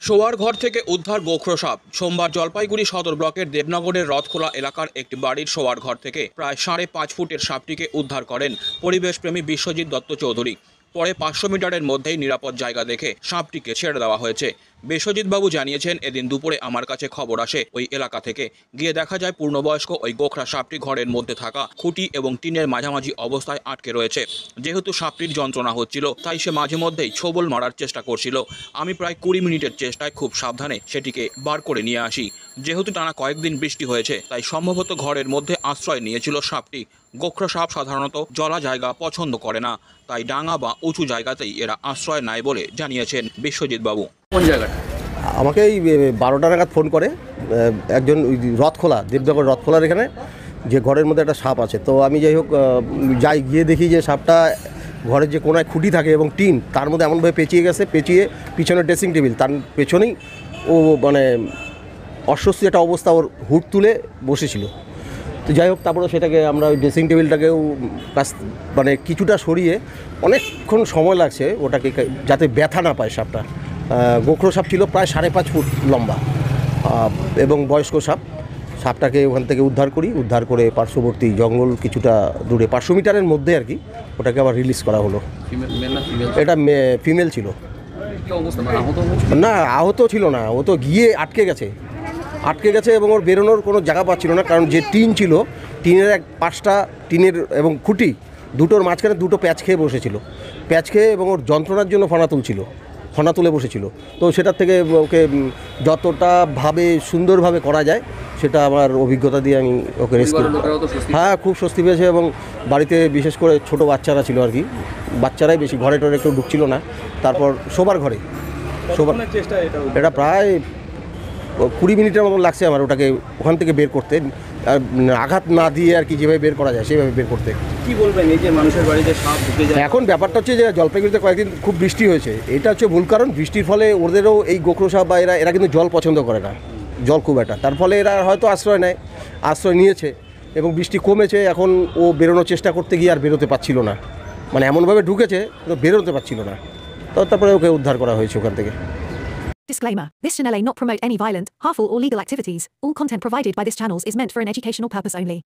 শোয়ার ঘর থেকে উদ্ধার গোখরো সাপ। সোমবার জলপাইগুড়ি সদর ব্লকের দেবনগরের রথখোলা এলাকার একটি বাড়ির শোয়ার ঘর থেকে প্রায় 5.5 ফুটের সাপটিকে উদ্ধার করেন পরিবেশপ্রেমী বিশ্বজিৎ দত্ত চৌধুরী। পরে 500 মিটারের মধ্যেই নিরাপদ জায়গা দেখে সাপটিকে ছেড়ে দেওয়া হয়েছে। বিশ্বজিৎবাবু জানিয়েছেন, এদিন দুপুরে আমার কাছে খবর আসে ওই এলাকা থেকে। গিয়ে দেখা যায় পূর্ণবয়স্ক ওই গোখরা সাপটি ঘরের মধ্যে থাকা খুঁটি এবং টিনের মাঝামাঝি অবস্থায় আটকে রয়েছে। যেহেতু সাপটির যন্ত্রণা হচ্ছিল, তাই সে মাঝে মধ্যেই ছোবল মারার চেষ্টা করছিল। আমি প্রায় 20 মিনিটের চেষ্টায় খুব সাবধানে সেটিকে বার করে নিয়ে আসি। যেহেতু টানা কয়েকদিন বৃষ্টি হয়েছে, তাই সম্ভবত ঘরের মধ্যে আশ্রয় নিয়েছিল সাপটি। গোখরা সাপ সাধারণত জলা জায়গা পছন্দ করে না, তাই ডাঙা বা উঁচু জায়গাতেই এরা আশ্রয় নেয় বলে জানিয়েছেন বিশ্বজিৎবাবু। কোন জায়গাটা? আমাকে এই 12টা নাগাদ ফোন করে একজন রথখোলা, দেবনগর রথখোলার এখানে যে ঘরের মধ্যে একটা সাপ আছে। তো আমি যাই হোক যাই, গিয়ে দেখি যে সাপটা ঘরের যে কোনায় খুঁটি থাকে এবং টিন, তার মধ্যে এমনভাবে পেঁচিয়ে গেছে, পেঁচিয়ে পিছনে ড্রেসিং টেবিল, তার পেছনেই ও মানে অস্বস্তি একটা অবস্থা, ওর হুড তুলে বসেছিল। তো যাই হোক, তারপরে সেটাকে আমরা ওই ড্রেসিং টেবিলটাকেও মানে কিছুটা সরিয়ে, অনেকক্ষণ সময় লাগছে ওটাকে যাতে ব্যথা না পায় সাপটা। গোখরো সাপ ছিল প্রায় 5.5 ফুট লম্বা এবং বয়স্ক সাপ। সাপটাকে ওখান থেকে উদ্ধার করে পার্শ্ববর্তী জঙ্গল কিছুটা দূরে 500 মিটারের মধ্যে আর কি ওটাকে আবার রিলিজ করা হলো। এটা ফিমেল ছিল। না, আহত ছিল না, ও তো গিয়ে আটকে গেছে এবং ওর বেরোনোর কোনো জায়গা পাচ্ছিল না, কারণ যে টিন ছিল, টিনের 5টা টিনের এবং খুঁটি দুটোর মাঝখানে 2টো প্যাচ খেয়ে এবং ওর যন্ত্রণার জন্য ফনা তুলে বসেছিল। তো সেটার থেকে ওকে যতটা সুন্দরভাবে করা যায় সেটা আমার অভিজ্ঞতা দিয়ে আমি ওকে রেস্কিউ। হ্যাঁ, খুব স্বস্তি পেয়েছে। এবং বাড়িতে বিশেষ করে ছোট বাচ্চারা ছিল আর কি, বাচ্চারাই বেশি, ঘরে টরে একটু ঢুকছিল না। তারপর শোবার এটা প্রায় 20 মিনিটের মতো লাগছে আমার ওটাকে ওখান থেকে বের করতে, আঘাত না দিয়ে আর কি, যেভাবে বের করা যায় সেভাবে বের করতে। কি বলবেন এই যে মানুষের বাড়িতে সাপ ঢুকে যায়? এখন ব্যাপারটা হচ্ছে যে জলপাইগুড়িতে কয়েকদিন খুব বৃষ্টি হয়েছে, এটা হচ্ছে মূল কারণ। বৃষ্টির ফলে ওদেরও এই গোখরো সাপ বা এরা কিন্তু জল পছন্দ করে না, জল খুব একটা, তার ফলে এরা হয়তো আশ্রয় নিয়েছে এবং বৃষ্টি কমেছে। এখন ও বেরোনোর চেষ্টা করতে গিয়ে আর বেরোতে পারছিল না, মানে এমনভাবে ঢুকেছে তো বেরোতে পারছিল না। তো তারপরে ওকে উদ্ধার করা হয়েছে ওখান থেকে। Disclaimer. This channel may not promote any violent, harmful or legal activities. All content provided by this channel is meant for an educational purpose only.